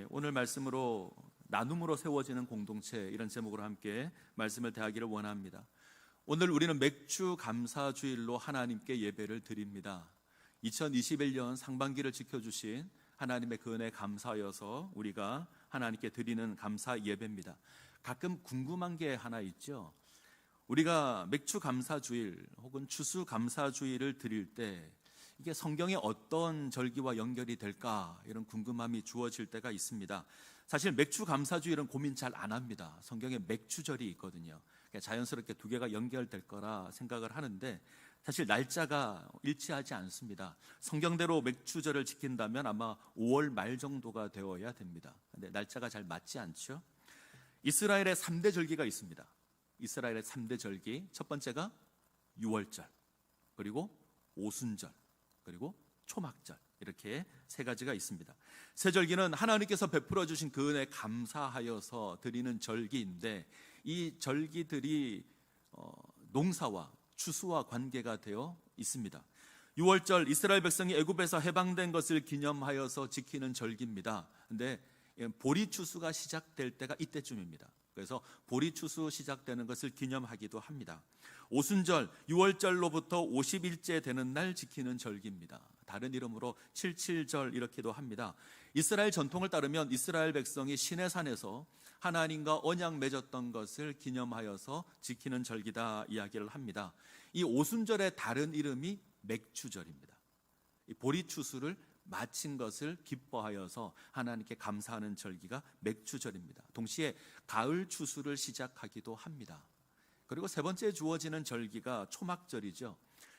오늘 말씀으로 나눔으로 세워지는 공동체, 이런 제목으로 함께 말씀을 대하기를 원합니다. 오늘 우리는 맥주 감사주일로 하나님께 예배를 드립니다. 2021년 상반기를 지켜주신 하나님의 그 은혜에 감사하여서 우리가 하나님께 드리는 감사 예배입니다. 가끔 궁금한 게 하나 있죠. 우리가 맥주 감사주일 혹은 추수 감사주일을 드릴 때 이게 성경의 어떤 절기와 연결이 될까, 이런 궁금함이 주어질 때가 있습니다. 사실 맥주 감사주일은 고민 잘 안 합니다. 성경에 맥주절이 있거든요. 자연스럽게 두 개가 연결될 거라 생각을 하는데 사실 날짜가 일치하지 않습니다. 성경대로 맥주절을 지킨다면 아마 5월 말 정도가 되어야 됩니다. 근데 날짜가 잘 맞지 않죠. 이스라엘의 3대 절기가 있습니다. 이스라엘의 3대 절기, 첫 번째가 유월절, 그리고 오순절, 그리고 초막절, 이렇게 세 가지가 있습니다. 세 절기는 하나님께서 베풀어 주신 그 은혜에 감사하여서 드리는 절기인데, 이 절기들이 농사와 추수와 관계가 되어 있습니다. 유월절, 이스라엘 백성이 애굽에서 해방된 것을 기념하여서 지키는 절기입니다. 근데 보리 추수가 시작될 때가 이때쯤입니다. 그래서 보리 추수 시작되는 것을 기념하기도 합니다. 오순절, 6월절로부터 50일째 되는 날 지키는 절기입니다. 다른 이름으로 77절 이렇게도 합니다. 이스라엘 전통을 따르면 이스라엘 백성이 시내산에서 하나님과 언약 맺었던 것을 기념하여서 지키는 절기다 이야기를 합니다. 이 오순절의 다른 이름이 맥주절입니다. 이 보리 추수를 마친 것을 기뻐하여서 하나님께 감사하는 절기가 맥주절입니다. 동시에 가을 추수를 시작하기도 합니다. 그리고 세 번째 주어지는 절기가 초막절이죠.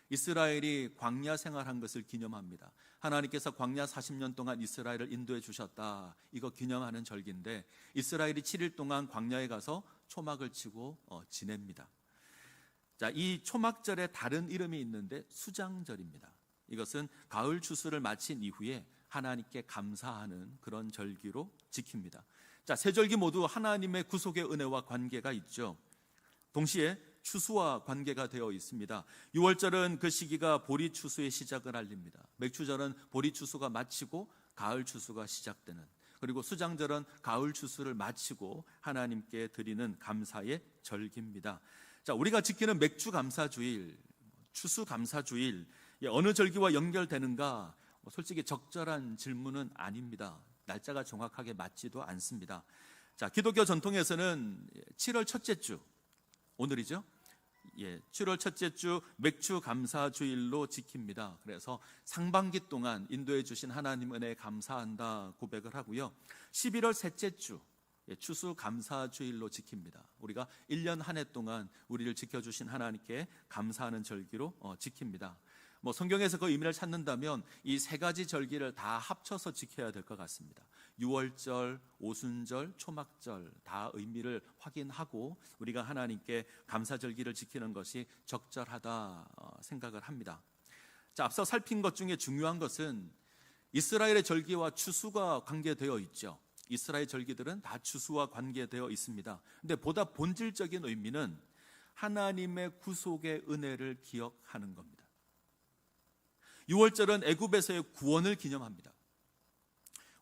이스라엘이 광야 생활한 것을 기념합니다. 하나님께서 광야 40년 동안 이스라엘을 인도해 주셨다, 이거 기념하는 절기인데 이스라엘이 7일 동안 광야에 가서 초막을 치고 지냅니다. 자, 이 초막절에 다른 이름이 있는데 수장절입니다. 이것은 가을 추수를 마친 이후에 하나님께 감사하는 그런 절기로 지킵니다. 자, 세 절기 모두 하나님의 구속의 은혜와 관계가 있죠. 동시에 추수와 관계가 되어 있습니다. 6월절은 그 시기가 보리 추수의 시작을 알립니다. 맥주절은 보리 추수가 마치고 가을 추수가 시작되는, 그리고 수장절은 가을 추수를 마치고 하나님께 드리는 감사의 절기입니다. 자, 우리가 지키는 맥주 감사주일, 추수 감사주일, 어느 절기와 연결되는가? 솔직히 적절한 질문은 아닙니다. 날짜가 정확하게 맞지도 않습니다. 자, 기독교 전통에서는 7월 첫째 주, 오늘이죠? 7월 첫째 주 맥주 감사주일로 지킵니다. 그래서 상반기 동안 인도해 주신 하나님 은혜에 감사한다 고백을 하고요. 11월 셋째 주 추수 감사주일로 지킵니다. 우리가 1년 한 해 동안 우리를 지켜주신 하나님께 감사하는 절기로 지킵니다. 성경에서 그 의미를 찾는다면 이 세 가지 절기를 다 합쳐서 지켜야 될 것 같습니다. 유월절, 오순절, 초막절 다 의미를 확인하고 우리가 하나님께 감사절기를 지키는 것이 적절하다 생각을 합니다. 자, 앞서 살핀 것 중에 중요한 것은 이스라엘의 절기와 추수가 관계되어 있죠. 이스라엘 절기들은 다 추수와 관계되어 있습니다. 근데 보다 본질적인 의미는 하나님의 구속의 은혜를 기억하는 겁니다. 유월절은 애굽에서의 구원을 기념합니다.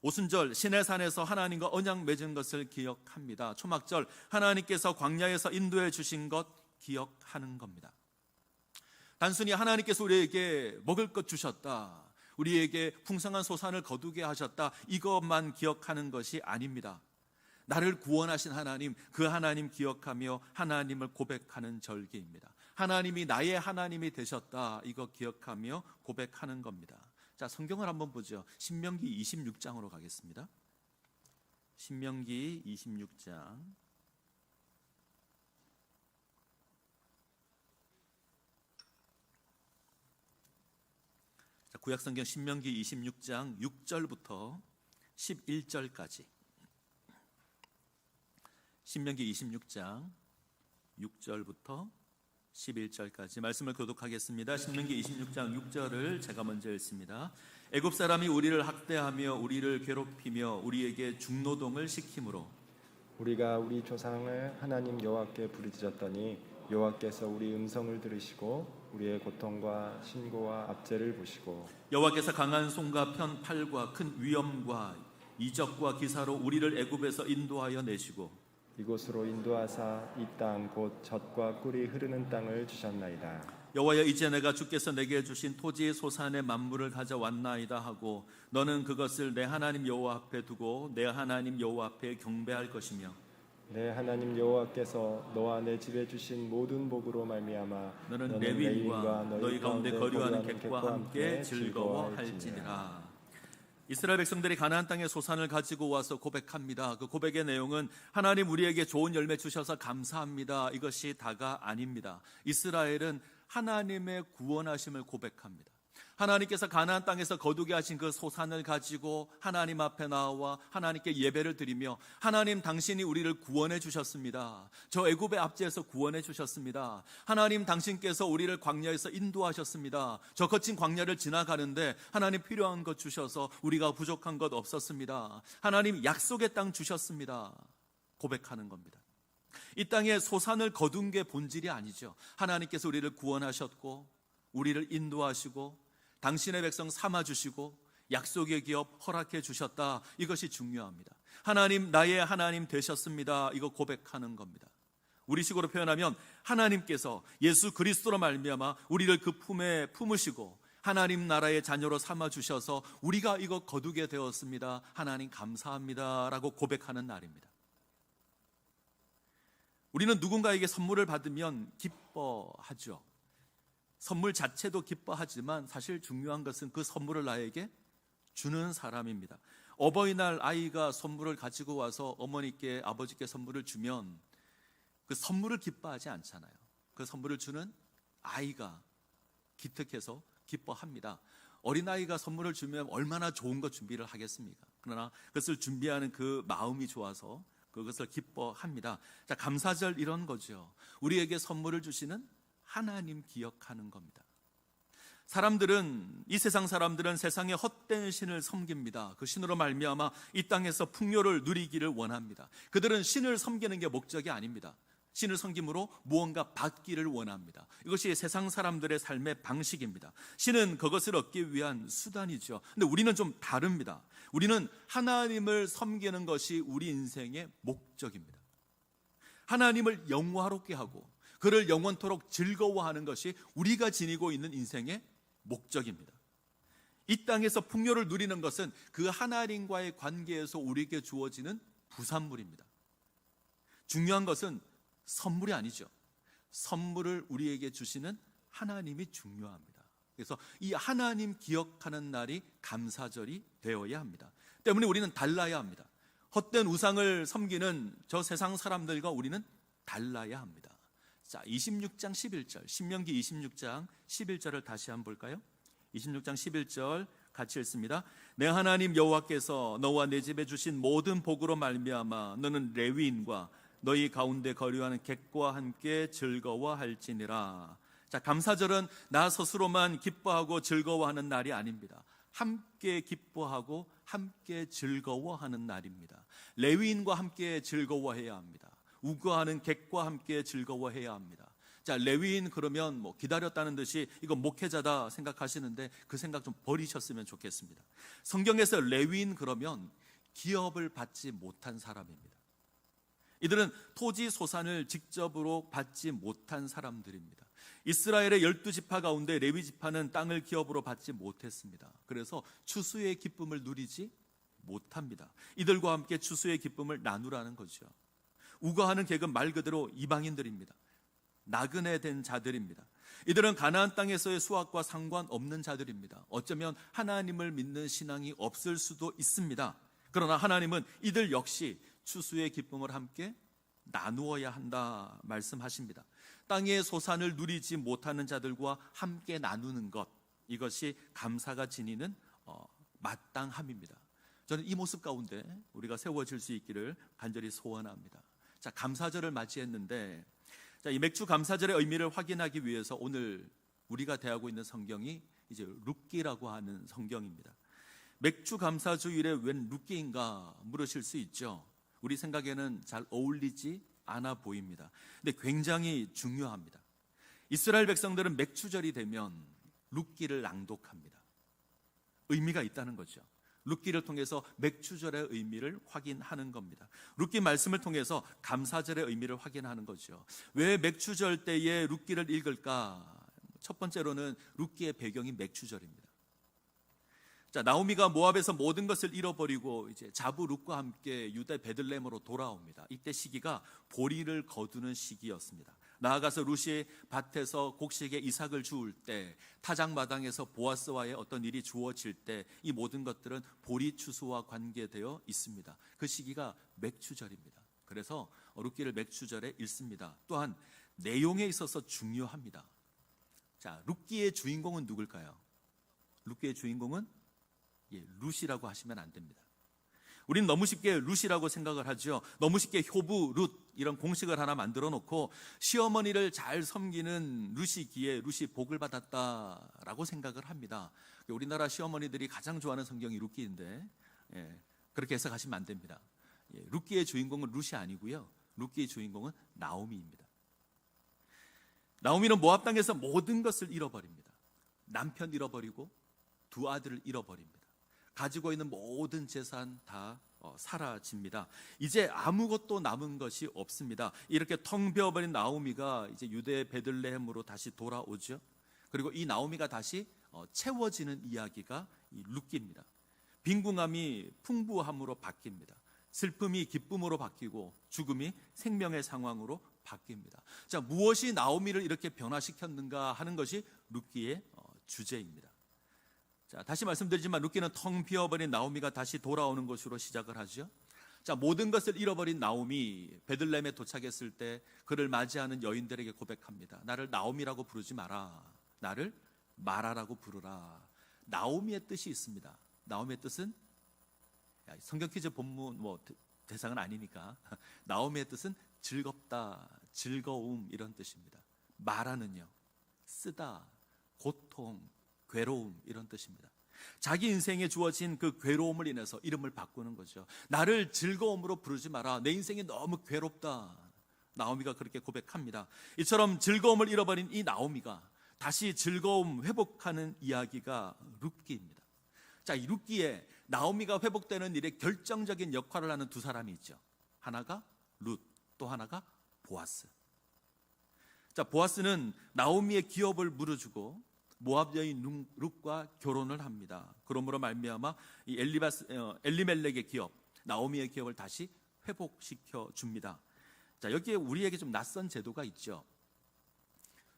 오순절, 시내산에서 하나님과 언약 맺은 것을 기억합니다. 초막절, 하나님께서 광야에서 인도해 주신 것 기억하는 겁니다. 단순히 하나님께서 우리에게 먹을 것 주셨다, 우리에게 풍성한 소산을 거두게 하셨다, 이것만 기억하는 것이 아닙니다. 나를 구원하신 하나님, 그 하나님 기억하며 하나님을 고백하는 절기입니다. 하나님이 나의 하나님이 되셨다, 이거 기억하며 고백하는 겁니다. 자, 성경을 한번 보죠. 신명기 26장으로 가겠습니다. 신명기 26장. 자, 구약성경 신명기 26장 6절부터 11절까지. 신명기 26장 6절부터 11절까지 말씀을 교독하겠습니다. 신명기 26장 6절을 제가 먼저 읽습니다. 애굽 사람이 우리를 학대하며 우리를 괴롭히며 우리에게 중노동을 시키므로 우리가 우리 조상을 하나님 여호와께 부르짖었더니 여호와께서 우리 음성을 들으시고 우리의 고통과 신고와 압제를 보시고 여호와께서 강한 손과 편 팔과 큰 위엄과 이적과 기사로 우리를 애굽에서 인도하여 내시고 이곳으로 인도하사 이 땅 곧 젖과 꿀이 흐르는 땅을 주셨나이다. 여호와여, 이제 내가 주께서 내게 주신 토지 소산의 만물을 가져왔나이다 하고 너는 그것을 내 하나님 여호와 앞에 두고 내 하나님 여호와 앞에 경배할 것이며 내 하나님 여호와께서 너와 내 집에 주신 모든 복으로 말미암아 너는 레위인과 너희 가운데 거류하는 객과 함께 즐거워할지니라. 이스라엘 백성들이 가나안 땅의 소산을 가지고 와서 고백합니다. 그 고백의 내용은 하나님 우리에게 좋은 열매 주셔서 감사합니다, 이것이 다가 아닙니다. 이스라엘은 하나님의 구원하심을 고백합니다. 하나님께서 가나안 땅에서 거두게 하신 그 소산을 가지고 하나님 앞에 나와 하나님께 예배를 드리며 하나님, 당신이 우리를 구원해 주셨습니다. 저 애굽의 압제에서 구원해 주셨습니다. 하나님, 당신께서 우리를 광야에서 인도하셨습니다. 저 거친 광야를 지나가는데 하나님 필요한 것 주셔서 우리가 부족한 것 없었습니다. 하나님, 약속의 땅 주셨습니다. 고백하는 겁니다. 이 땅에 소산을 거둔 게 본질이 아니죠. 하나님께서 우리를 구원하셨고 우리를 인도하시고 당신의 백성 삼아주시고 약속의 기업 허락해 주셨다, 이것이 중요합니다. 하나님, 나의 하나님 되셨습니다, 이거 고백하는 겁니다. 우리식으로 표현하면 하나님께서 예수 그리스도로 말미암아 우리를 그 품에 품으시고 하나님 나라의 자녀로 삼아주셔서 우리가 이거 거두게 되었습니다. 하나님 감사합니다 라고 고백하는 날입니다. 우리는 누군가에게 선물을 받으면 기뻐하죠. 선물 자체도 기뻐하지만 사실 중요한 것은 그 선물을 나에게 주는 사람입니다. 어버이날 아이가 선물을 가지고 와서 어머니께, 아버지께 선물을 주면 그 선물을 기뻐하지 않잖아요. 그 선물을 주는 아이가 기특해서 기뻐합니다. 어린아이가 선물을 주면 얼마나 좋은 것 준비를 하겠습니까? 그러나 그것을 준비하는 그 마음이 좋아서 그것을 기뻐합니다. 자, 감사절 이런 거죠. 우리에게 선물을 주시는 하나님 기억하는 겁니다. 이 세상 사람들은 세상의 헛된 신을 섬깁니다. 그 신으로 말미암아 이 땅에서 풍요를 누리기를 원합니다. 그들은 신을 섬기는 게 목적이 아닙니다. 신을 섬김으로 무언가 받기를 원합니다. 이것이 세상 사람들의 삶의 방식입니다. 신은 그것을 얻기 위한 수단이죠. 근데 우리는 좀 다릅니다. 우리는 하나님을 섬기는 것이 우리 인생의 목적입니다. 하나님을 영화롭게 하고 그를 영원토록 즐거워하는 것이 우리가 지니고 있는 인생의 목적입니다. 이 땅에서 풍요를 누리는 것은 그 하나님과의 관계에서 우리에게 주어지는 부산물입니다. 중요한 것은 선물이 아니죠. 선물을 우리에게 주시는 하나님이 중요합니다. 그래서 이 하나님 기억하는 날이 감사절이 되어야 합니다. 때문에 우리는 달라야 합니다. 헛된 우상을 섬기는 저 세상 사람들과 우리는 달라야 합니다. 자, 26장 11절, 신명기 26장 11절을 다시 한번 볼까요? 26장 11절 같이 읽습니다. 내 하나님 여호와께서 너와 내 집에 주신 모든 복으로 말미암아 너는 레위인과 너희 가운데 거류하는 객과 함께 즐거워할지니라. 자, 감사절은 나 스스로만 기뻐하고 즐거워하는 날이 아닙니다. 함께 기뻐하고 함께 즐거워하는 날입니다. 레위인과 함께 즐거워해야 합니다. 우거하는 객과 함께 즐거워해야 합니다. 자, 레위인 그러면 뭐 기다렸다는 듯이 이거 목회자다 생각하시는데 그 생각 좀 버리셨으면 좋겠습니다. 성경에서 레위인 그러면 기업을 받지 못한 사람입니다. 이들은 토지 소산을 직접으로 받지 못한 사람들입니다. 이스라엘의 12지파 가운데 레위지파는 땅을 기업으로 받지 못했습니다. 그래서 추수의 기쁨을 누리지 못합니다. 이들과 함께 추수의 기쁨을 나누라는 거죠. 우거하는 객은 말 그대로 이방인들입니다. 나그네 된 자들입니다. 이들은 가나안 땅에서의 수확과 상관없는 자들입니다. 어쩌면 하나님을 믿는 신앙이 없을 수도 있습니다. 그러나 하나님은 이들 역시 추수의 기쁨을 함께 나누어야 한다 말씀하십니다. 땅의 소산을 누리지 못하는 자들과 함께 나누는 것, 이것이 감사가 지니는 마땅함입니다. 저는 이 모습 가운데 우리가 세워질 수 있기를 간절히 소원합니다. 자, 감사절을 맞이했는데, 자, 이 맥주 감사절의 의미를 확인하기 위해서 오늘 우리가 대하고 있는 성경이 이제 룻기라고 하는 성경입니다. 맥주 감사주일에 웬 룻기인가 물으실 수 있죠. 우리 생각에는 잘 어울리지 않아 보입니다. 근데 굉장히 중요합니다. 이스라엘 백성들은 맥주절이 되면 룻기를 낭독합니다. 의미가 있다는 거죠. 룻기를 통해서 맥추절의 의미를 확인하는 겁니다. 룻기 말씀을 통해서 감사절의 의미를 확인하는 거죠. 왜 맥추절 때에 룻기를 읽을까? 첫 번째로는 룻기의 배경이 맥추절입니다. 자, 나오미가 모압에서 모든 것을 잃어버리고 이제 자부 룻과 함께 유대 베들레헴으로 돌아옵니다. 이때 시기가 보리를 거두는 시기였습니다. 나아가서 룻이 밭에서 곡식에 이삭을 주울 때, 타작마당에서 보아스와의 어떤 일이 주어질 때, 이 모든 것들은 보리 추수와 관계되어 있습니다. 그 시기가 맥추절입니다. 그래서 룻기를 맥추절에 읽습니다. 또한 내용에 있어서 중요합니다. 자, 룻기의 주인공은 누굴까요? 룻기의 주인공은 룻이라고 하시면 안 됩니다. 우리는 너무 쉽게 룻이라고 생각을 하죠. 너무 쉽게 효부, 룻 이런 공식을 하나 만들어 놓고 시어머니를 잘 섬기는 룻이기에 룻이 복을 받았다라고 생각을 합니다. 우리나라 시어머니들이 가장 좋아하는 성경이 룻기인데 그렇게 해석하시면 안 됩니다. 룻기의 주인공은 룻이 아니고요. 룻기의 주인공은 나오미입니다. 나오미는 모압 땅에서 모든 것을 잃어버립니다. 남편 잃어버리고 두 아들을 잃어버립니다. 가지고 있는 모든 재산 다 사라집니다. 이제 아무것도 남은 것이 없습니다. 이렇게 텅 비어버린 나오미가 이제 유대 베들레헴으로 다시 돌아오죠. 그리고 이 나오미가 다시 채워지는 이야기가 이 룻기입니다. 빈궁함이 풍부함으로 바뀝니다. 슬픔이 기쁨으로 바뀌고 죽음이 생명의 상황으로 바뀝니다. 자, 무엇이 나오미를 이렇게 변화시켰는가 하는 것이 룻기의 주제입니다. 자, 다시 말씀드리지만 룻기는 텅 비어버린 나오미가 다시 돌아오는 것으로 시작을 하죠. 자, 모든 것을 잃어버린 나오미, 베들레헴에 도착했을 때 그를 맞이하는 여인들에게 고백합니다. 나를 나오미라고 부르지 마라. 나를 마라라고 부르라. 나오미의 뜻이 있습니다. 나오미의 뜻은 성경 퀴즈 본문 대상은 아니니까 나오미의 뜻은 즐겁다, 즐거움 이런 뜻입니다. 마라는요, 쓰다, 고통, 괴로움 이런 뜻입니다. 자기 인생에 주어진 그 괴로움을 인해서 이름을 바꾸는 거죠. 나를 즐거움으로 부르지 마라. 내 인생이 너무 괴롭다. 나오미가 그렇게 고백합니다. 이처럼 즐거움을 잃어버린 이 나오미가 다시 즐거움 회복하는 이야기가 룻기입니다. 자, 이 룻기에 나오미가 회복되는 일에 결정적인 역할을 하는 두 사람이 있죠. 하나가 룻, 또 하나가 보아스. 자, 보아스는 나오미의 기업을 물어주고 모압 여인 룻과 결혼을 합니다. 그러므로 말미암아 이 엘리멜렉의 기업, 나오미의 기업을 다시 회복시켜 줍니다. 자, 여기에 우리에게 좀 낯선 제도가 있죠.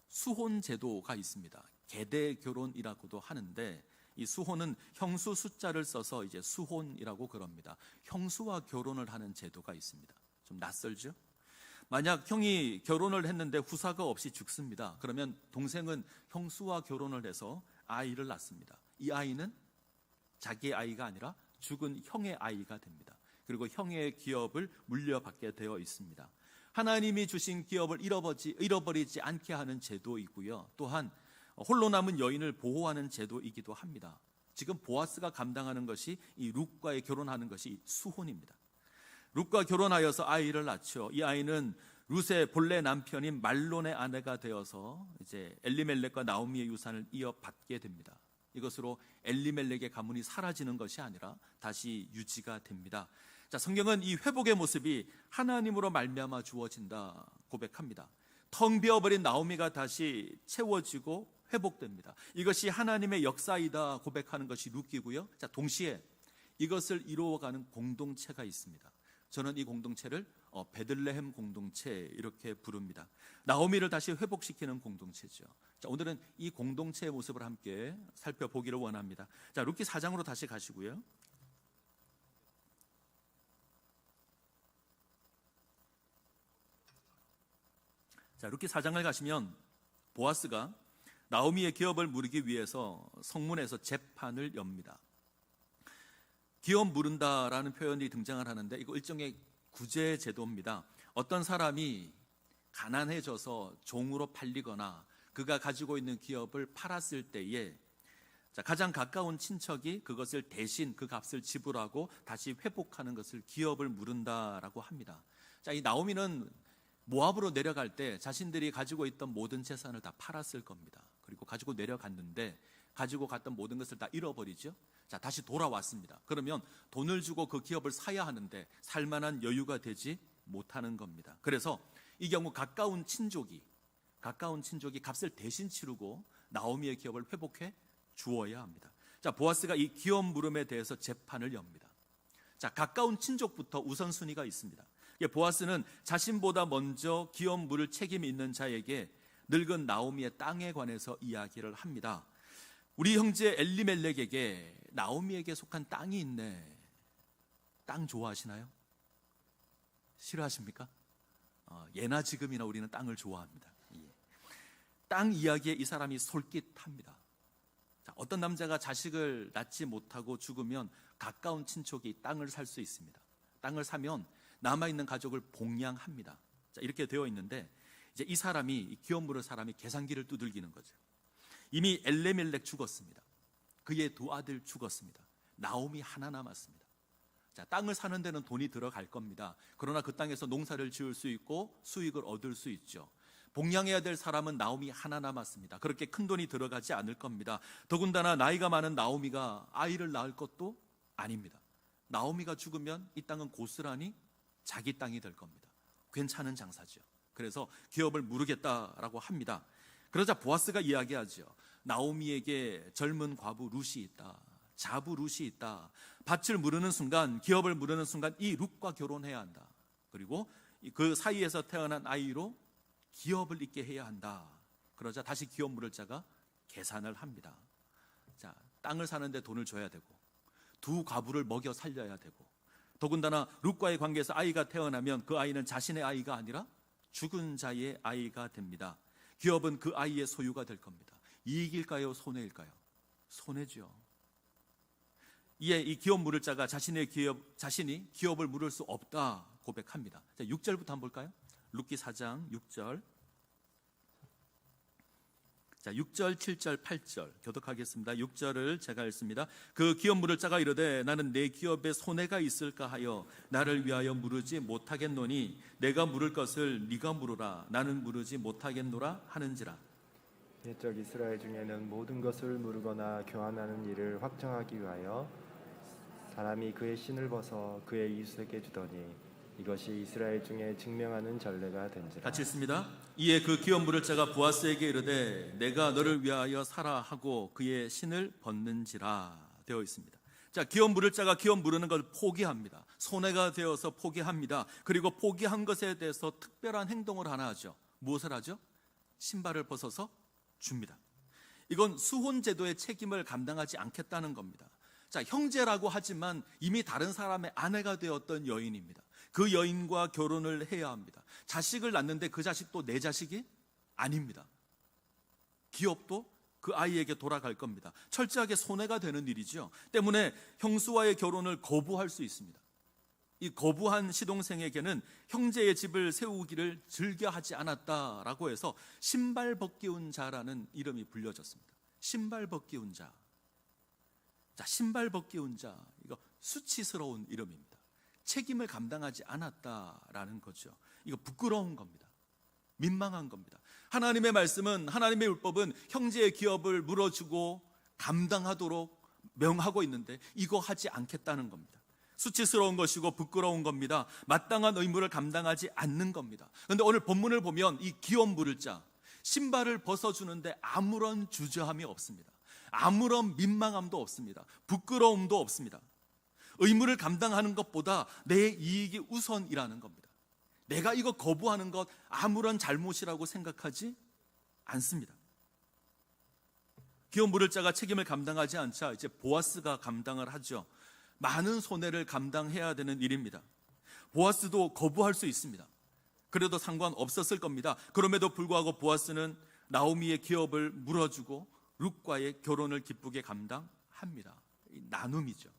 수혼 제도가 있습니다. 계대 결혼이라고도 하는데 이 수혼은 형수 숫자를 써서 이제 수혼이라고 그럽니다. 형수와 결혼을 하는 제도가 있습니다. 좀 낯설죠? 만약 형이 결혼을 했는데 후사가 없이 죽습니다. 그러면 동생은 형수와 결혼을 해서 아이를 낳습니다. 이 아이는 자기의 아이가 아니라 죽은 형의 아이가 됩니다. 그리고 형의 기업을 물려받게 되어 있습니다. 하나님이 주신 기업을 잃어버리지 않게 하는 제도이고요. 또한 홀로 남은 여인을 보호하는 제도이기도 합니다. 지금 보아스가 감당하는 것이 이 룻과의 결혼하는 것이 수혼입니다. 룻과 결혼하여서 아이를 낳죠. 이 아이는 룻의 본래 남편인 말론의 아내가 되어서 이제 엘리멜렉과 나오미의 유산을 이어받게 됩니다. 이것으로 엘리멜렉의 가문이 사라지는 것이 아니라 다시 유지가 됩니다. 자, 성경은 이 회복의 모습이 하나님으로 말미암아 주어진다 고백합니다. 텅 비어버린 나오미가 다시 채워지고 회복됩니다. 이것이 하나님의 역사이다 고백하는 것이 룻기고요. 자, 동시에 이것을 이루어가는 공동체가 있습니다. 저는 이 공동체를 베들레헴 공동체 이렇게 부릅니다. 나오미를 다시 회복시키는 공동체죠. 자, 오늘은 이 공동체의 모습을 함께 살펴보기를 원합니다. 자, 룻기 4장으로 다시 가시고요. 자, 룻기 4장을 가시면 보아스가 나오미의 기업을 물기 위해서 성문에서 재판을 엽니다. 기업 물은다라는 표현이 등장을 하는데 이거 일종의 구제 제도입니다. 어떤 사람이 가난해져서 종으로 팔리거나 그가 가지고 있는 기업을 팔았을 때에 가장 가까운 친척이 그것을 대신 그 값을 지불하고 다시 회복하는 것을 기업을 물은다라고 합니다. 자, 이 나오미는 모압으로 내려갈 때 자신들이 가지고 있던 모든 재산을 다 팔았을 겁니다. 그리고 가지고 내려갔는데 가지고 갔던 모든 것을 다 잃어버리죠. 자, 다시 돌아왔습니다. 그러면 돈을 주고 그 기업을 사야 하는데 살 만한 여유가 되지 못하는 겁니다. 그래서 이 경우 가까운 친족이 값을 대신 치르고 나오미의 기업을 회복해 주어야 합니다. 자, 보아스가 이 기업 물음에 대해서 재판을 엽니다. 자, 가까운 친족부터 우선순위가 있습니다. 보아스는 자신보다 먼저 기업 물을 책임이 있는 자에게 늙은 나오미의 땅에 관해서 이야기를 합니다. 우리 형제 엘리멜렉에게 나오미에게 속한 땅이 있네. 땅 좋아하시나요? 싫어하십니까? 예나 지금이나 우리는 땅을 좋아합니다. 땅 이야기에 이 사람이 솔깃합니다. 자, 어떤 남자가 자식을 낳지 못하고 죽으면 가까운 친척이 땅을 살 수 있습니다. 땅을 사면 남아있는 가족을 봉양합니다. 자, 이렇게 되어 있는데 이제 이 사람이, 이 기업 물을 사람이 계산기를 두들기는 거죠. 이미 엘레멜렉 죽었습니다. 그의 두 아들 죽었습니다. 나오미 하나 남았습니다. 자, 땅을 사는 데는 돈이 들어갈 겁니다. 그러나 그 땅에서 농사를 지을 수 있고 수익을 얻을 수 있죠. 봉양해야 될 사람은 나오미 하나 남았습니다. 그렇게 큰 돈이 들어가지 않을 겁니다. 더군다나 나이가 많은 나오미가 아이를 낳을 것도 아닙니다. 나오미가 죽으면 이 땅은 고스란히 자기 땅이 될 겁니다. 괜찮은 장사죠. 그래서 기업을 무르겠다라고 합니다. 그러자 보아스가 이야기하죠. 나오미에게 젊은 과부 룻이 있다. 자부 룻이 있다. 밭을 무르는 순간, 기업을 무르는 순간 이 룻과 결혼해야 한다. 그리고 그 사이에서 태어난 아이로 기업을 잇게 해야 한다. 그러자 다시 기업 물을 자가 계산을 합니다. 자, 땅을 사는데 돈을 줘야 되고 두 과부를 먹여 살려야 되고 더군다나 룻과의 관계에서 아이가 태어나면 그 아이는 자신의 아이가 아니라 죽은 자의 아이가 됩니다. 기업은 그 아이의 소유가 될 겁니다. 이익일까요? 손해일까요? 손해죠. 이에 이 기업 물을 자가 자신이 기업을 물을 수 없다 고백합니다. 자, 6절부터 한번 볼까요? 룻기 4장 6절. 자, 6절, 7절, 8절 교독하겠습니다. 6절을 제가 읽습니다. 그 기업 물을 자가 이르되 나는 내 기업에 손해가 있을까 하여 나를 위하여 물으지 못하겠노니 내가 물을 것을 네가 물으라 나는 물으지 못하겠노라 하는지라. 옛적 이스라엘 중에는 모든 것을 물으거나 교환하는 일을 확정하기 위하여 사람이 그의 신을 벗어 그의 이웃에게 주더니 이것이 이스라엘 중에 증명하는 전례가 된지라. 같이 읽습니다. 이에 그 기업 물을 자가 보아스에게 이르되 내가 너를 위하여 사라 하고 그의 신을 벗는지라 되어 있습니다. 자, 기업 물을 자가 기업 무르는 걸 포기합니다. 손해가 되어서 포기합니다. 그리고 포기한 것에 대해서 특별한 행동을 하나 하죠. 무엇을 하죠? 신발을 벗어서 줍니다. 이건 수혼 제도의 책임을 감당하지 않겠다는 겁니다. 자, 형제라고 하지만 이미 다른 사람의 아내가 되었던 여인입니다. 그 여인과 결혼을 해야 합니다. 자식을 낳는데 그 자식도 내 자식이 아닙니다. 기업도 그 아이에게 돌아갈 겁니다. 철저하게 손해가 되는 일이죠. 때문에 형수와의 결혼을 거부할 수 있습니다. 이 거부한 시동생에게는 형제의 집을 세우기를 즐겨하지 않았다라고 해서 신발 벗기운 자라는 이름이 불려졌습니다. 신발 벗기운 자. 자, 신발 벗기운 자, 이거 수치스러운 이름입니다. 책임을 감당하지 않았다라는 거죠. 이거 부끄러운 겁니다. 민망한 겁니다. 하나님의 말씀은, 하나님의 율법은 형제의 기업을 물어주고 감당하도록 명하고 있는데 이거 하지 않겠다는 겁니다. 수치스러운 것이고 부끄러운 겁니다. 마땅한 의무를 감당하지 않는 겁니다. 그런데 오늘 본문을 보면 이 기업 물을 자, 신발을 벗어주는데 아무런 주저함이 없습니다. 아무런 민망함도 없습니다. 부끄러움도 없습니다. 의무를 감당하는 것보다 내 이익이 우선이라는 겁니다. 내가 이거 거부하는 것 아무런 잘못이라고 생각하지 않습니다. 기업 물을 자가 책임을 감당하지 않자 이제 보아스가 감당을 하죠. 많은 손해를 감당해야 되는 일입니다. 보아스도 거부할 수 있습니다. 그래도 상관없었을 겁니다. 그럼에도 불구하고 보아스는 나오미의 기업을 물어주고 룻과의 결혼을 기쁘게 감당합니다. 이 나눔이죠.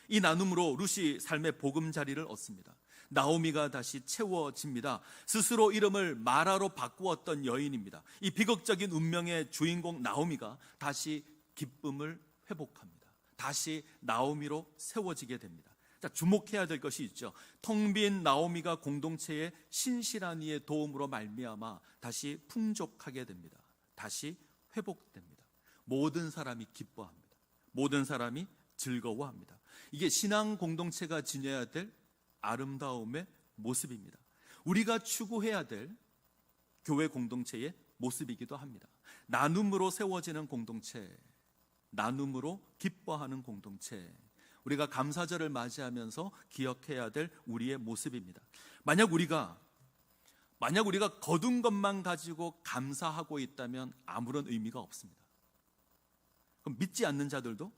이 나눔으로 룻이 삶의 보금자리를 얻습니다. 나오미가 다시 채워집니다. 스스로 이름을 마라로 바꾸었던 여인입니다. 이 비극적인 운명의 주인공 나오미가 다시 기쁨을 회복합니다. 다시 나오미로 세워지게 됩니다. 자, 주목해야 될 것이 있죠. 텅 빈 나오미가 공동체의 신실한 이의 도움으로 말미암아 다시 풍족하게 됩니다. 다시 회복됩니다. 모든 사람이 기뻐합니다. 모든 사람이 즐거워합니다. 이게 신앙 공동체가 지녀야 될 아름다움의 모습입니다. 우리가 추구해야 될 교회 공동체의 모습이기도 합니다. 나눔으로 세워지는 공동체, 나눔으로 기뻐하는 공동체, 우리가 감사절을 맞이하면서 기억해야 될 우리의 모습입니다. 만약 우리가 거둔 것만 가지고 감사하고 있다면 아무런 의미가 없습니다. 그럼 믿지 않는 자들도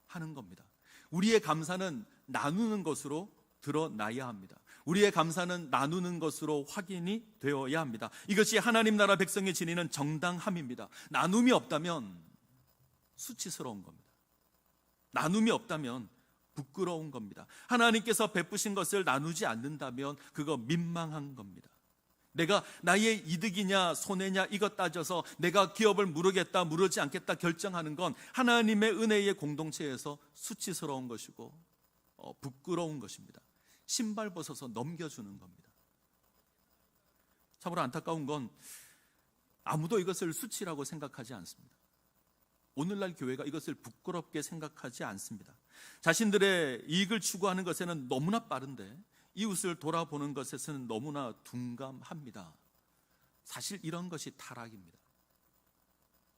하는 겁니다. 우리의 감사는 나누는 것으로 드러나야 합니다. 우리의 감사는 나누는 것으로 확인이 되어야 합니다. 이것이 하나님 나라 백성이 지니는 정당함입니다. 나눔이 없다면 수치스러운 겁니다. 나눔이 없다면 부끄러운 겁니다. 하나님께서 베푸신 것을 나누지 않는다면 그거 민망한 겁니다. 내가 나의 이득이냐 손해냐 이것 따져서 내가 기업을 무르겠다 무르지 않겠다 결정하는 건 하나님의 은혜의 공동체에서 수치스러운 것이고 부끄러운 것입니다. 신발 벗어서 넘겨주는 겁니다. 참으로 안타까운 건 아무도 이것을 수치라고 생각하지 않습니다. 오늘날 교회가 이것을 부끄럽게 생각하지 않습니다. 자신들의 이익을 추구하는 것에는 너무나 빠른데 이웃을 돌아보는 것에서는 너무나 둔감합니다. 사실 이런 것이 타락입니다.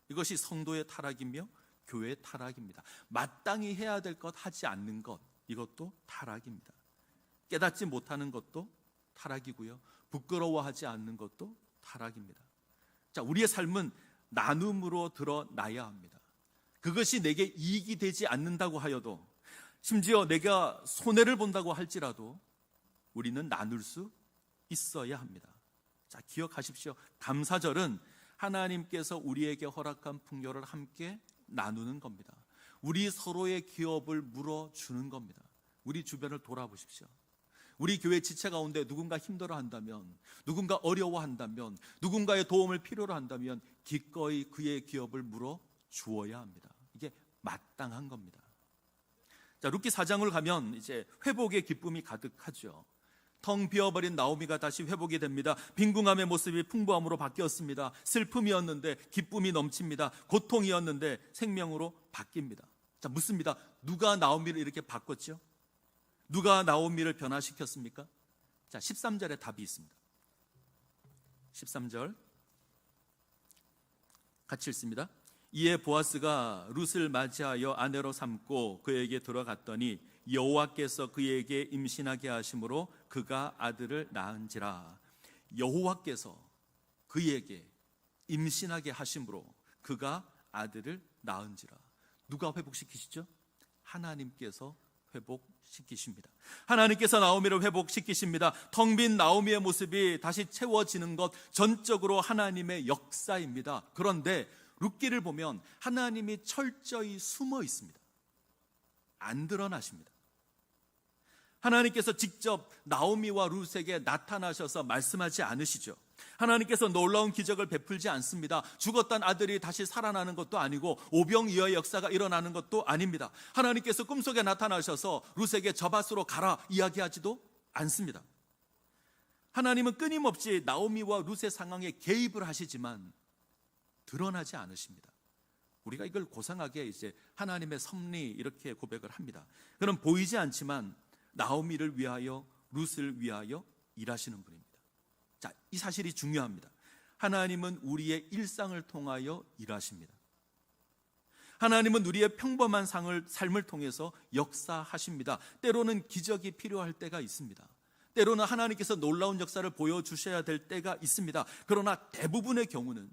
이것이 성도의 타락이며 교회의 타락입니다. 마땅히 해야 될 것 하지 않는 것, 이것도 타락입니다. 깨닫지 못하는 것도 타락이고요. 부끄러워하지 않는 것도 타락입니다. 자, 우리의 삶은 나눔으로 드러나야 합니다. 그것이 내게 이익이 되지 않는다고 하여도, 심지어 내가 손해를 본다고 할지라도 우리는 나눌 수 있어야 합니다. 자, 기억하십시오. 감사절은 하나님께서 우리에게 허락한 풍요를 함께 나누는 겁니다. 우리 서로의 기업을 물어주는 겁니다. 우리 주변을 돌아보십시오. 우리 교회 지체 가운데 누군가 힘들어한다면, 누군가 어려워한다면, 누군가의 도움을 필요로 한다면 기꺼이 그의 기업을 물어주어야 합니다. 이게 마땅한 겁니다. 자, 룻기 4장을 가면 이제 회복의 기쁨이 가득하죠. 텅 비어버린 나오미가 다시 회복이 됩니다. 빈궁함의 모습이 풍부함으로 바뀌었습니다. 슬픔이었는데 기쁨이 넘칩니다. 고통이었는데 생명으로 바뀝니다. 자, 묻습니다. 누가 나오미를 이렇게 바꿨죠? 누가 나오미를 변화시켰습니까? 자, 13절에 답이 있습니다. 13절 같이 읽습니다. 이에 보아스가 룻을 맞이하여 아내로 삼고 그에게 들어갔더니 여호와께서 그에게 임신하게 하심으로 그가 아들을 낳은지라. 여호와께서 그에게 임신하게 하심으로 그가 아들을 낳은지라. 누가 회복시키시죠? 하나님께서 회복시키십니다. 하나님께서 나오미를 회복시키십니다. 텅 빈 나오미의 모습이 다시 채워지는 것 전적으로 하나님의 역사입니다. 그런데 룻기를 보면 하나님이 철저히 숨어 있습니다. 안 드러나십니다. 하나님께서 직접 나오미와 룻에게 나타나셔서 말씀하지 않으시죠. 하나님께서 놀라운 기적을 베풀지 않습니다. 죽었던 아들이 다시 살아나는 것도 아니고 오병이어의 역사가 일어나는 것도 아닙니다. 하나님께서 꿈속에 나타나셔서 룻에게 저 밭으로 가라 이야기하지도 않습니다. 하나님은 끊임없이 나오미와 룻의 상황에 개입을 하시지만 드러나지 않으십니다. 우리가 이걸 고상하게 이제 하나님의 섭리 이렇게 고백을 합니다. 그는 보이지 않지만 나오미를 위하여 룻을 위하여 일하시는 분입니다. 자, 이 사실이 중요합니다. 하나님은 우리의 일상을 통하여 일하십니다. 하나님은 우리의 평범한 삶을 통해서 역사하십니다. 때로는 기적이 필요할 때가 있습니다. 때로는 하나님께서 놀라운 역사를 보여주셔야 될 때가 있습니다. 그러나 대부분의 경우는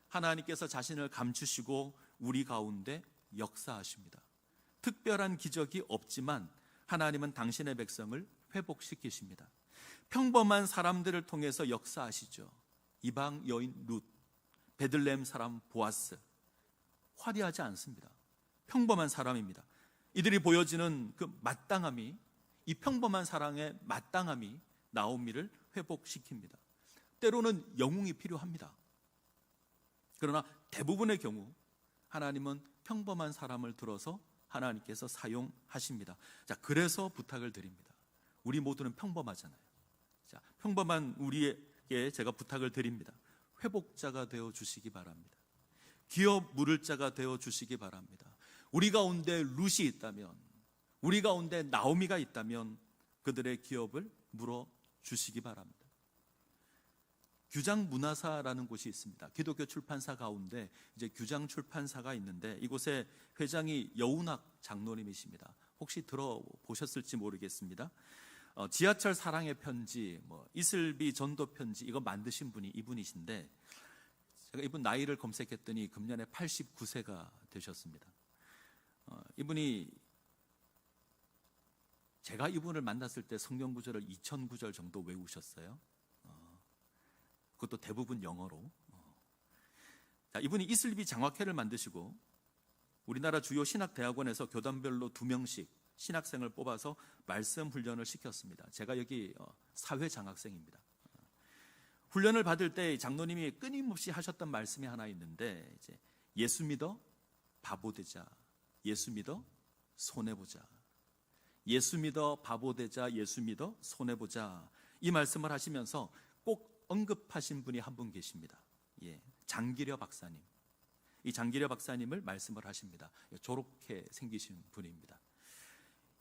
하나님께서 자신을 감추시고 우리 가운데 역사하십니다. 특별한 기적이 없지만 하나님은 당신의 백성을 회복시키십니다. 평범한 사람들을 통해서 역사하시죠. 이방 여인 룻, 베들레헴 사람 보아스. 화려하지 않습니다. 평범한 사람입니다. 이들이 보여지는 그 마땅함이, 이 평범한 사랑의 마땅함이 나오미를 회복시킵니다. 때로는 영웅이 필요합니다. 그러나 대부분의 경우 하나님은 평범한 사람을 들어서 하나님께서 사용하십니다. 자, 그래서 부탁을 드립니다. 우리 모두는 평범하잖아요. 자, 평범한 우리에게 제가 부탁을 드립니다. 회복자가 되어 주시기 바랍니다. 기업 물을 자가 되어 주시기 바랍니다. 우리 가운데 룻이 있다면, 우리 가운데 나오미가 있다면 그들의 기업을 물어 주시기 바랍니다. 규장 문화사라는 곳이 있습니다. 기독교 출판사 가운데 이제 규장 출판사가 있는데 이곳의 회장이 여운학 장로님이십니다. 혹시 들어보셨을지 모르겠습니다. 지하철 사랑의 편지, 이슬비 전도 편지 이거 만드신 분이 이분이신데 제가 이분 나이를 검색했더니 금년에 89세가 되셨습니다. 이분이 제가 이분을 만났을 때 성경 구절을 2000구절 정도 외우셨어요. 그것도 대부분 영어로. 자, 이분이 이슬비 장학회를 만드시고 우리나라 주요 신학대학원에서 교단별로 2명씩 신학생을 뽑아서 말씀 훈련을 시켰습니다. 제가 여기 사회 장학생입니다. 훈련을 받을 때 장로님이 끊임없이 하셨던 말씀이 하나 있는데 이제 예수 믿어 바보 되자, 예수 믿어 손해 보자, 예수 믿어 바보 되자, 예수 믿어 손해 보자, 이 말씀을 하시면서 꼭 언급하신 분이 한 분 계십니다. 장기려 박사님. 이 장기려 박사님을 말씀을 하십니다. 저렇게 생기신 분입니다.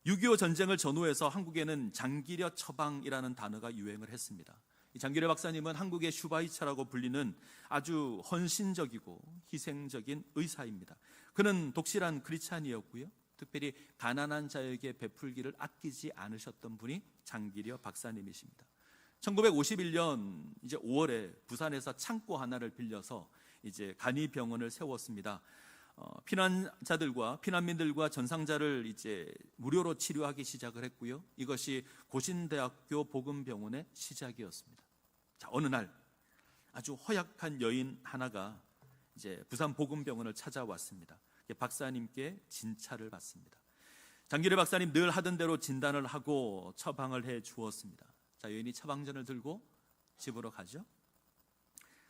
6.25 전쟁을 전후해서 한국에는 장기려 처방이라는 단어가 유행을 했습니다. 이 장기려 박사님은 한국의 슈바이처라고 불리는 아주 헌신적이고 희생적인 의사입니다. 그는 독실한 크리스찬이었고요. 특별히 가난한 자에게 베풀기를 아끼지 않으셨던 분이 장기려 박사님이십니다. 1951년 이제 5월에 부산에서 창고 하나를 빌려서 이제 간이병원을 세웠습니다. 피난민들과 전상자를 이제 무료로 치료하기 시작을 했고요. 이것이 고신대학교 복음병원의 시작이었습니다. 자, 어느 날 아주 허약한 여인 하나가 이제 부산 복음병원을 찾아왔습니다. 박사님께 진찰을 받습니다. 장기려 박사님 늘 하던 대로 진단을 하고 처방을 해 주었습니다. 자, 여인이 처방전을 들고 집으로 가죠.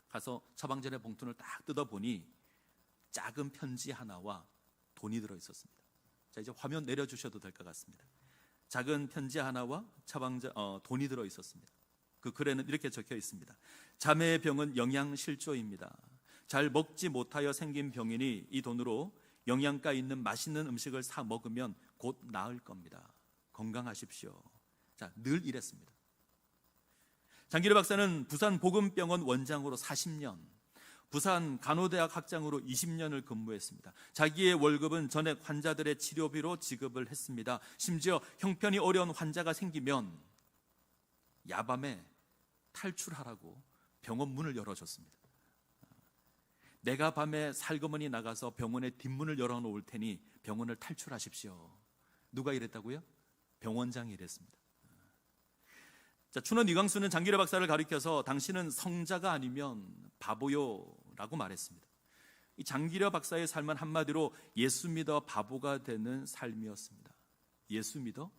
가서 처방전의 봉투를 딱 뜯어보니 작은 편지 하나와 돈이 들어있었습니다. 자, 이제 화면 내려주셔도 될 것 같습니다. 작은 편지 하나와 돈이 들어있었습니다. 그 글에는 이렇게 적혀 있습니다. 자매의 병은 영양실조입니다. 잘 먹지 못하여 생긴 병이니 이 돈으로 영양가 있는 맛있는 음식을 사 먹으면 곧 나을 겁니다. 건강하십시오. 자, 늘 이랬습니다. 장기려 박사는 부산 복음병원 원장으로 40년, 부산 간호대학 학장으로 20년을 근무했습니다. 자기의 월급은 전액 환자들의 치료비로 지급을 했습니다. 심지어 형편이 어려운 환자가 생기면 야밤에 탈출하라고 병원 문을 열어줬습니다. 내가 밤에 살그머니 나가서 병원의 뒷문을 열어놓을 테니 병원을 탈출하십시오. 누가 이랬다고요? 병원장이 이랬습니다. 자, 춘원 이광수는 장기려 박사를 가리켜서 당신은 성자가 아니면 바보요라고 말했습니다. 이 장기려 박사의 삶은 한마디로 예수 믿어 바보가 되는 삶이었습니다. 예수 믿어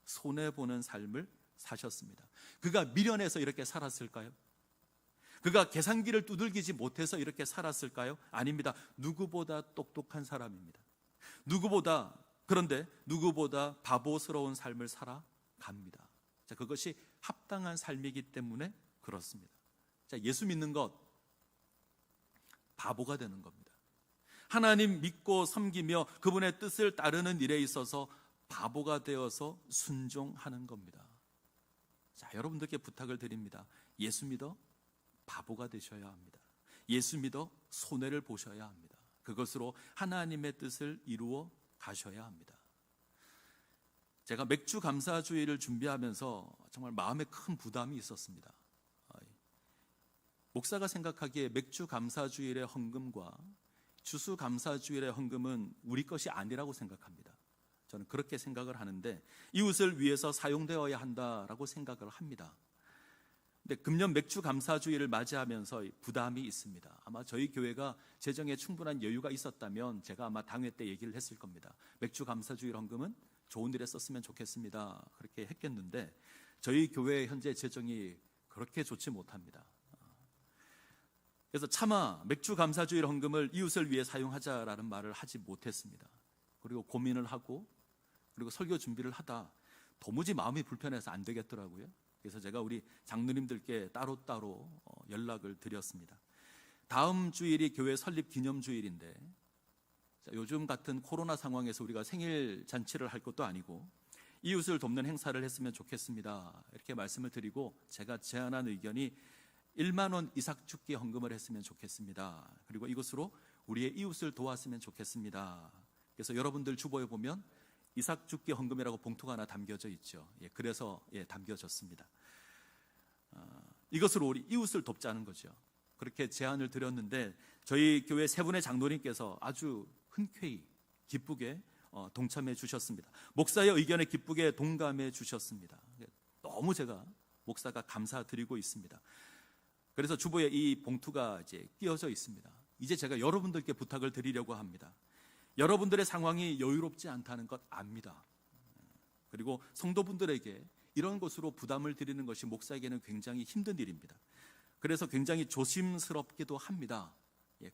손해보는 삶을 사셨습니다. 그가 미련해서 이렇게 살았을까요? 그가 계산기를 두들기지 못해서 이렇게 살았을까요? 아닙니다. 누구보다 똑똑한 사람입니다. 그런데 누구보다 바보스러운 삶을 살아갑니다. 자, 그것이 합당한 삶이기 때문에 그렇습니다. 자, 예수 믿는 것 바보가 되는 겁니다. 하나님 믿고 섬기며 그분의 뜻을 따르는 일에 있어서 바보가 되어서 순종하는 겁니다. 자, 여러분들께 부탁을 드립니다. 예수 믿어 바보가 되셔야 합니다. 예수 믿어 손해를 보셔야 합니다. 그것으로 하나님의 뜻을 이루어 가셔야 합니다. 제가 맥주 감사주일을 준비하면서 정말 마음에 큰 부담이 있었습니다. 목사가 생각하기에 맥주 감사주일의 헌금과 주수 감사주일의 헌금은 우리 것이 아니라고 생각합니다. 저는 그렇게 생각을 하는데 이웃을 위해서 사용되어야 한다라고 생각을 합니다. 근데 금년 맥주 감사주일을 맞이하면서 부담이 있습니다. 아마 저희 교회가 재정에 충분한 여유가 있었다면 제가 아마 당회 때 얘기를 했을 겁니다. 맥주 감사주일 헌금은 좋은 일에 썼으면 좋겠습니다. 그렇게 했겠는데 저희 교회의 현재 재정이 그렇게 좋지 못합니다. 그래서 차마 맥주 감사주일 헌금을 이웃을 위해 사용하자라는 말을 하지 못했습니다. 그리고 고민을 하고 그리고 설교 준비를 하다 도무지 마음이 불편해서 안 되겠더라고요. 그래서 제가 우리 장로님들께 따로따로 연락을 드렸습니다. 다음 주일이 교회 설립 기념 주일인데, 요즘 같은 코로나 상황에서 우리가 생일 잔치를 할 것도 아니고 이웃을 돕는 행사를 했으면 좋겠습니다. 이렇게 말씀을 드리고 제가 제안한 의견이 1만 원 이삭 죽기 헌금을 했으면 좋겠습니다. 그리고 이것으로 우리의 이웃을 도왔으면 좋겠습니다. 그래서 여러분들 주보에 보면 이삭 죽기 헌금이라고 봉투가 하나 담겨져 있죠. 그래서 담겨졌습니다. 이것으로 우리 이웃을 돕자는 거죠. 그렇게 제안을 드렸는데 저희 교회 세 분의 장로님께서 아주 흔쾌히 기쁘게 동참해 주셨습니다. 목사의 의견에 기쁘게 동감해 주셨습니다. 너무 제가 목사가 감사드리고 있습니다. 그래서 주보에 이 봉투가 이제 끼어져 있습니다. 이제 제가 여러분들께 부탁을 드리려고 합니다. 여러분들의 상황이 여유롭지 않다는 것 압니다. 그리고 성도분들에게 이런 것으로 부담을 드리는 것이 목사에게는 굉장히 힘든 일입니다. 그래서 굉장히 조심스럽기도 합니다.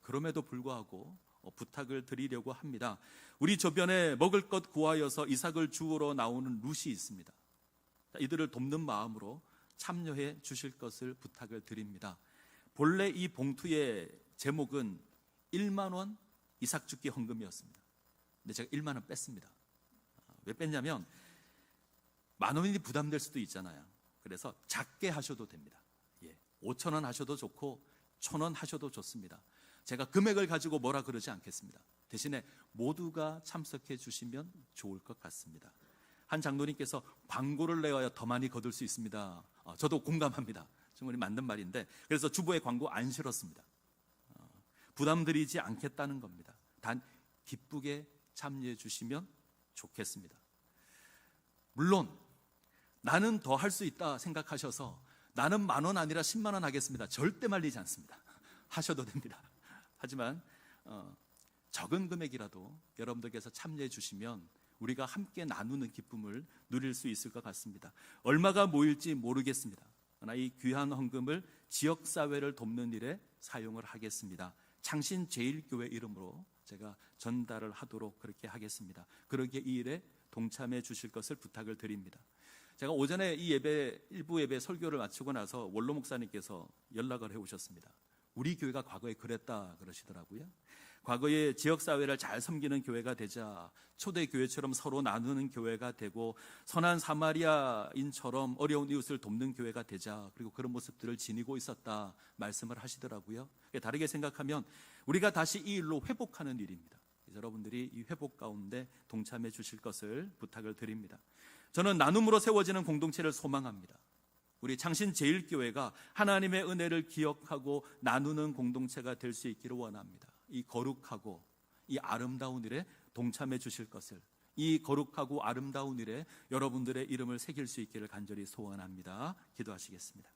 그럼에도 불구하고 부탁을 드리려고 합니다. 우리 주변에 먹을 것 구하여서 이삭을 주우러 나오는 룻이 있습니다. 이들을 돕는 마음으로 참여해 주실 것을 부탁을 드립니다. 본래 이 봉투의 제목은 1만 원 이삭 죽기 헌금이었습니다. 근데 제가 1만 원 뺐습니다. 왜 뺐냐면 10,000원이 부담될 수도 있잖아요. 그래서 작게 하셔도 됩니다. 5,000원 하셔도 좋고 1,000원 하셔도 좋습니다. 제가 금액을 가지고 뭐라 그러지 않겠습니다. 대신에 모두가 참석해 주시면 좋을 것 같습니다. 한 장로님께서 광고를 내어야 더 많이 거둘 수 있습니다. 저도 공감합니다. 충분히 맞는 말인데, 그래서 주보에 광고 안 실었습니다. 부담드리지 않겠다는 겁니다. 단 기쁘게 참여해 주시면 좋겠습니다. 물론 나는 더 할 수 있다 생각하셔서 나는 10,000원 아니라 10만 원 하겠습니다. 절대 말리지 않습니다. 하셔도 됩니다. 하지만 적은 금액이라도 여러분들께서 참여해 주시면 우리가 함께 나누는 기쁨을 누릴 수 있을 것 같습니다. 얼마가 모일지 모르겠습니다. 그러나 이 귀한 헌금을 지역사회를 돕는 일에 사용을 하겠습니다. 창신제일교회 이름으로 제가 전달을 하도록 그렇게 하겠습니다. 그러기에 이 일에 동참해 주실 것을 부탁을 드립니다. 제가 오전에 이 예배, 일부 예배 설교를 마치고 나서 원로 목사님께서 연락을 해오셨습니다. 우리 교회가 과거에 그랬다 그러시더라고요. 과거에 지역사회를 잘 섬기는 교회가 되자 초대교회처럼 서로 나누는 교회가 되고 선한 사마리아인처럼 어려운 이웃을 돕는 교회가 되자, 그리고 그런 모습들을 지니고 있었다 말씀을 하시더라고요. 다르게 생각하면 우리가 다시 이 일로 회복하는 일입니다. 여러분들이 이 회복 가운데 동참해 주실 것을 부탁을 드립니다. 저는 나눔으로 세워지는 공동체를 소망합니다. 우리 창신제일교회가 하나님의 은혜를 기억하고 나누는 공동체가 될 수 있기를 원합니다. 이 거룩하고 이 아름다운 일에 동참해 주실 것을, 이 거룩하고 아름다운 일에 여러분들의 이름을 새길 수 있기를 간절히 소원합니다. 기도하시겠습니다.